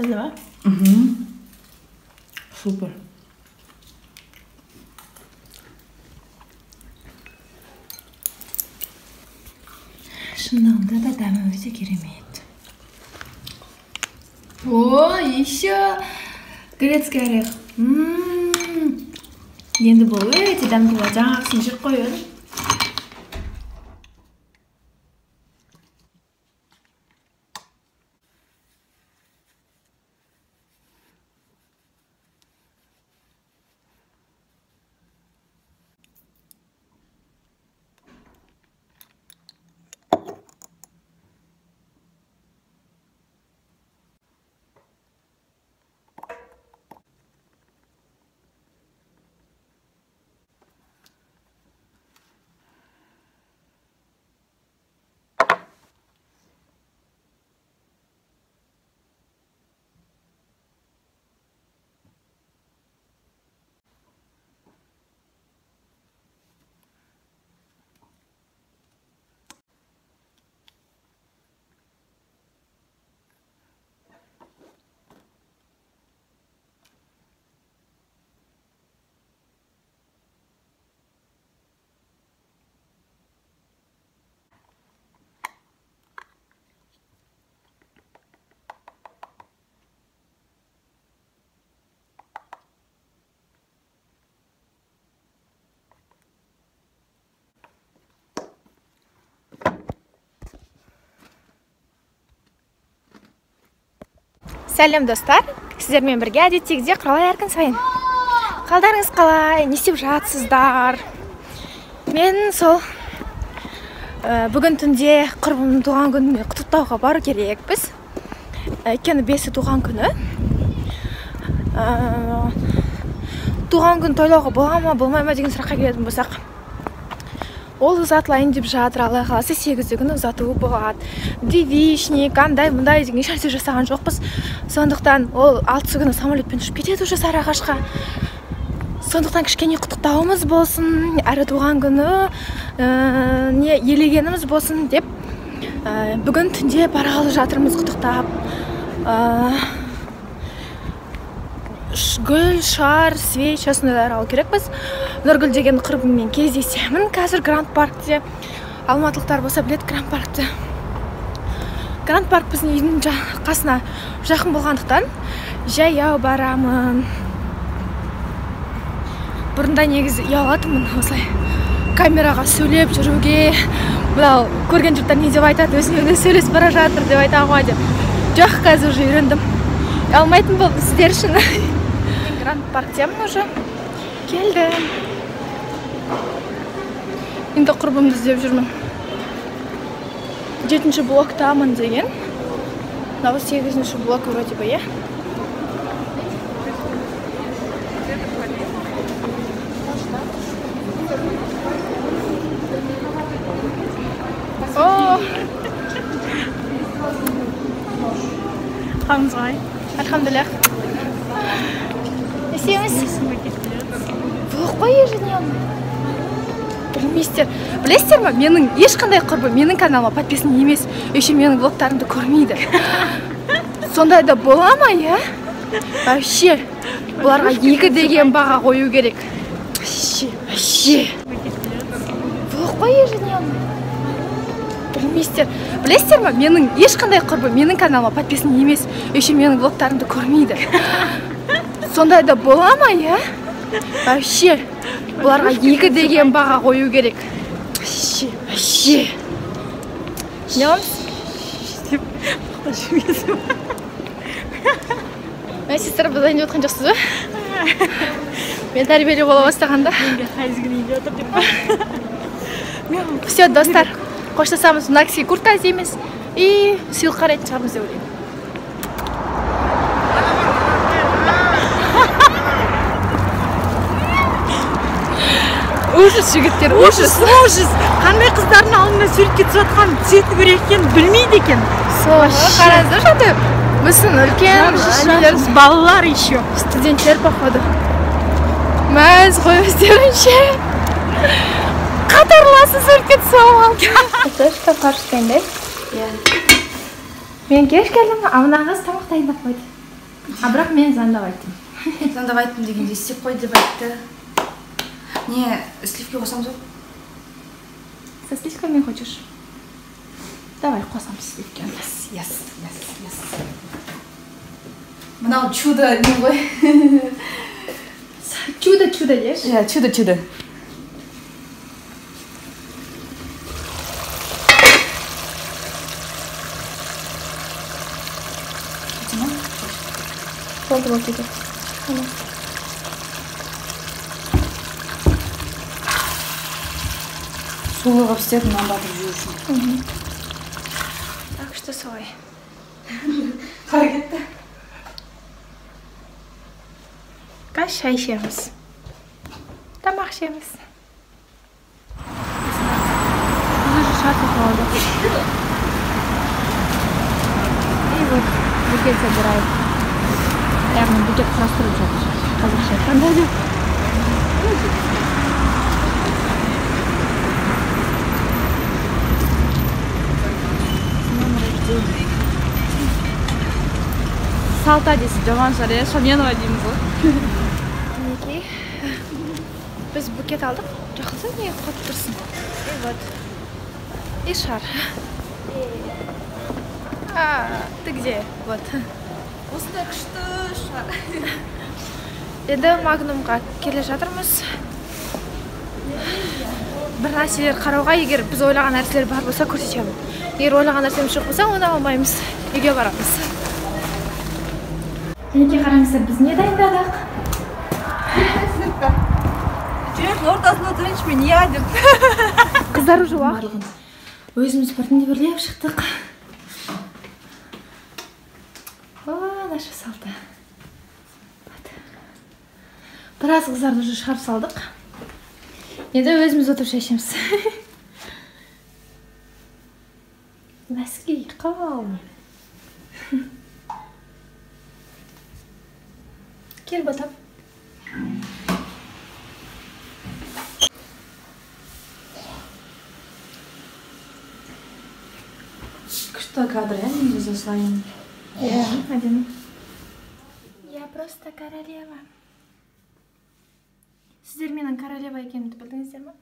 Таза ма? Супер. Шынында да дәмі өте керемет. О, еще грецкий орех. Енді бұл өте дәмді болады. Жаңағысын жеп қойып. Сәлем достар, сіздермен бірге әдеттегідей құралай әркін сайын. Қалдарыңыз қалай, не істеп жатсыздар? Мен сол бүгін түнде құрбымның туған күніме құттықтауға бару керекпіз. Өйткені 5-і туған күні. Туған күн тойлауға бола ма, болмай ма деген сұраққа келетін болсақ, ол ұзатылайын деп жатыр, Алла қаласа 8-і күні ұзатуы болады. Девичник, андай мұндай деген ешнәрсе жасаған жоқпыз. Сондықтан ол 6-сы күні самолетпен ұшып кетеді уже Сарыағашқа. Сондықтан кішкене құттықтауымыз болсын, әрі туған күні елегеніміз болсын деп бүгін түнде барғалы жатырмыз құттықтап. Гүл, шар, свеч, осындайлар алу керекпіз. Нұргүл деген құрбыммен кездесемін. Қазір Гранд Паркте. Алматылықтар болса білет Гранд Паркте. Гранд Парк біздің үйдің қасына жақын болғандықтан жаяу барамын. Бұрында негізі ұялатынмын осылай камераға сөйлеп жүруге. Бұлау көрген жұрттар не деп айтады, өзімен сөйлесіп бара жатыр деп айтамын ғой деп. Жоқ, қазір уже үйрендім. Алмайтын болды сіздер үшін. Гранд Парктемін уже. Келдім. Енді құрбымды іздеп жүрмін. 7-ші блоктамын деген. Мынау 8-ші блок вроде бы, е? О! Қалыңыз қалай? Альхамдулиллах. Не істейміз? Блок қой ежедневно. Білмейсіздер. Білесіздер ма? Менің ешқандай құрбым менің каналыма подписан емес. Еще менің блогтарымды көрмейді. Сондайда бола ма, я? Вообще. Бұларға 2 деген баға қою керек. Вообще. Блок қой ежедневно. Білмейсіздер. Білесіздер ма? Менің ешқандай құрбым менің каналыма подписан емес. Еще менің блогтарымды көрмейді. Сондайда бола ма, я? Вообще. Бұларға 2 деген баға қою керек. Вообще. Не вам? Мен сестер бұзайын деп отқан жоқсыз ба? Мен тәрбиелі бола бастағанда. Все, достар. Қоштасамыз, мына кісіге куртка іздейміз. И сыйлық қарайтын шығармыз деп ойлаймын. Ужас, жігіттер, ужас. Қандай қыздардың алдында суретке түсіп жатқан цветі көрек екен, білмейді екен. Қараңыздар жады. Мүсін үлкен. Балалар еще. Студенттер, походу. Мәз ғой өздерінше. Қатарласы суретке түсіп алды. Шкафқа қаршы дайындай. Мен кеш келдім, мына қыз тамақ дайындап қойды. А бірақ мен звондап айттым. Звондап айттым дегенде істеп қой деп айтты. Не, сливки қосамыз ба? Со сливками хочешь? Давай қосам сливки. Yes. Мынау чудо не ғой? Чудо деш? Иә, чудо. Болды кетеді. Сулы қып істедім, нан батырып жеу үшін. Так что солай. Қара кетті. Қазір шай ішеміз. Тамақ ішеміз. Уже шарфы қалды. И вот букет собирает. Яғни букет құрастырып жатыр. Қазақша айтқанда деп. Салта дейсіз, жаман шығар, иә? Шаменова дейміз ғой. Мінекей. Біз букет алдық. Жақсы, не қатып тұрсын. И вот. И шар. Ты где? Вот. Осындай күшті шар. Енді Магнумға келе жатырмыз. Бір нәрселер қарауға, егер біз ойлаған нәрселер бар болса көрсетемін. Егер ойлаған нәрсеміз жоқ болса, оны алмаймыз. Үйге барамыз. Мінекей қараңыздар, біз не дайындадық? Жүректің ортасында тұрыншы мен я деп. Қыздар уже уақыт. Өзіміз бірден шықтық. О, наша салта. Біраз қыздарды уже шығарып салдық. Енді өзіміз отырып шешеміз. Носки қал. Кел батам. Күшті кадр, я не за своим. Один. Я просто королева. Сіздер менің королева екенімді білдіңіздер ме?